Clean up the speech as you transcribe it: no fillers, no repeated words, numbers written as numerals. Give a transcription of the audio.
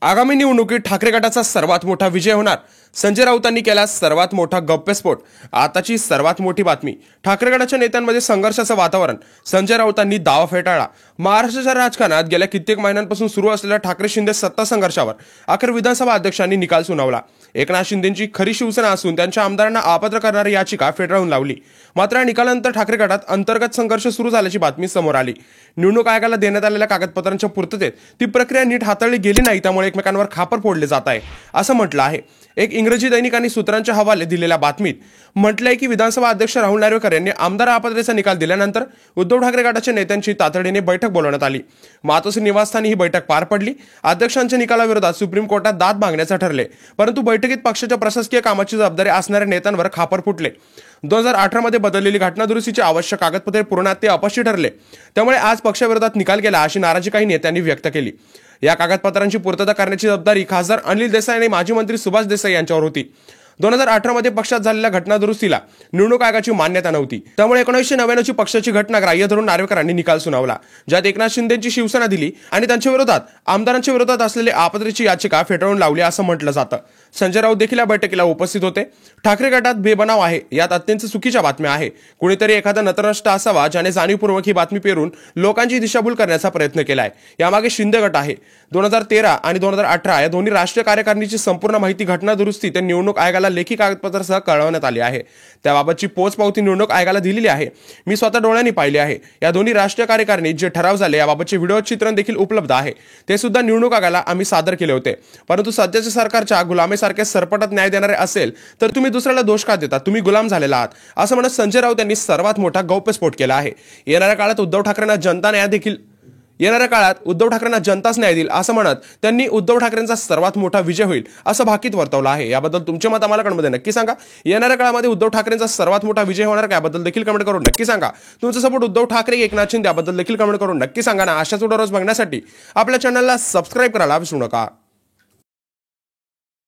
आगामी निवडणुकीत ठाकरे गटाचा सर्वात मोठा विजय होणार. संजय राऊतांनी केला सर्वात मोठा गप्पस्फोट. आताची सर्वात मोठी बातमी. ठाकरे गटाच्या नेत्यांमध्ये संघर्षाचं वातावरण. संजय राऊतांनी दावा फेटाळला. महाराष्ट्राच्या राजकारणात गेल्या कित्येक महिन्यांपासून सुरू असलेल्या ठाकरे शिंदे सत्ता संघर्षावर अखेर विधानसभा अध्यक्षांनी निकाल सुनावला. एकनाथ शिंदेंची खरी शिवसेना असून त्यांच्या आमदारांना अपात्र करणारी याचिका फेटाळून लावली. मात्र या निकालानंतर ठाकरे गटात अंतर्गत संघर्ष सुरू झाल्याची बातमी समोर आली. निवडणूक आयोगाला देण्यात आलेल्या कागदपत्रांच्या पूर्ततेत ती प्रक्रिया नीट हाताळली गेली नाही, त्यामुळे एकमेकांवर खापर फोडले जात आहे असं म्हटलं आहे. एक इंग्रजी दैनिकांनी सूत्रांच्या हवाले दिलेल्या बातमीत म्हटलंय की विधानसभा अध्यक्ष राहुल नार्वेकर यांनी आमदार अपात्रतेचा निकाल दिल्यानंतर उद्धव ठाकरे गटाच्या नेत्यांची तातडीने बैठक बोलवण्यात आली. मातोश्री निवासस्थानी ही बैठक पार पडली. अध्यक्षांच्या निकालाविरोधात सुप्रीम कोर्टात दाद मागण्याचे ठरले, परंतु बैठकीत पक्षाच्या प्रशासकीय कामाची जबाबदारी असणाऱ्या नेत्यांवर खापर फुटले. 2018 मध्ये बदललेली घटना दुरुस्तीची आवश्यक कागदपत्रे पुरवण्यात ते अपयशी ठरले, त्यामुळे आज पक्षाविरोधात निकाल गेला अशी नाराजी काही नेत्यांनी व्यक्त केली. या कागदपत्रांची पूर्तता करण्याची जबाबदारी खासदार अनिल देसाई आणि माजी मंत्री सुभाष देसाई यांच्यावर होती. 2018 मध्ये पक्षात झालेल्या घटना दुरुस्तीला निवडणूक आयोगाची मान्यता नव्हती, त्यामुळे 1999 ची पक्षाची घटना ग्राह्य धरून नार्वेकरांनी निकाल सुनावला, ज्यात एकनाथ शिंदेची शिवसेना दिली आणि त्यांच्या विरोधात आमदारांच्या विरोधात असलेली अपात्रतेची याचिका फेटाळून लावली असं म्हटलं जातं. संजय राऊत देखील या बैठकीला उपस्थित होते. ठाकरे गटात बेबनाव आहे, यात अत्यंत चुकीच्या बातम्या आहे. कुणीतरी एखादा नतनष्ट असावा ज्याने जाणीवपूर्वक ही बातमी पेरून लोकांची दिशाभूल करण्याचा प्रयत्न केलाय. यामागे शिंदे गट आहे. 2013 आणि 2018 या दोन्ही राष्ट्रीय कार्यकारिणीची संपूर्ण माहिती घटना दुरुस्ती ते निवडणूक आयोगाला लेखी कागदपत्रासह कळवण्यात आली आहे. त्याबाबतची पोचपावती निवडणूक आयोगाला दिलेली आहे. मी स्वतः डोळ्यांनी पाहिली आहे. या दोन्ही राष्ट्रीय कार्यकारिणीत जे ठराव झाले याबाबतचे व्हिडिओ चित्रण देखील उपलब्ध आहे. ते सुद्धा निवडणूक आयोगाला आम्ही सादर केले होते. परंतु सध्याच्या सरकारच्या गुलामीसारखे सरपटत न्याय देणारे असेल तर तुम्ही दुसऱ्याला दोष का देता? तुम्ही गुलाम झालेला आहात असं म्हणत संजय राऊत यांनी सर्वात मोठा गौप्यस्फोट केला आहे. येणाऱ्या काळात उद्धव ठाकरेंना जनताच न्याय देईल असं म्हणत त्यांनी उद्धव ठाकरेंचा सर्वात मोठा विजय होईल असं भाकीत वर्तवलं आहे. याबद्दल तुमचे मत आम्हाला कमेंटमध्ये नक्की सांगा. येणाऱ्या काळामध्ये उद्धव ठाकरेंचा सर्वात मोठा विजय होणार का याबद्दल देखील कमेंट करून नक्की सांगा. तुमचा सपोर्ट उद्धव ठाकरे एकनाथ शिंदे याबद्दल देखील कमेंट करून नक्की सांगा ना. अशाच व्हिडिओ रोज बघण्यासाठी आपल्या चॅनलला सबस्क्राईब करायला विसरू नका.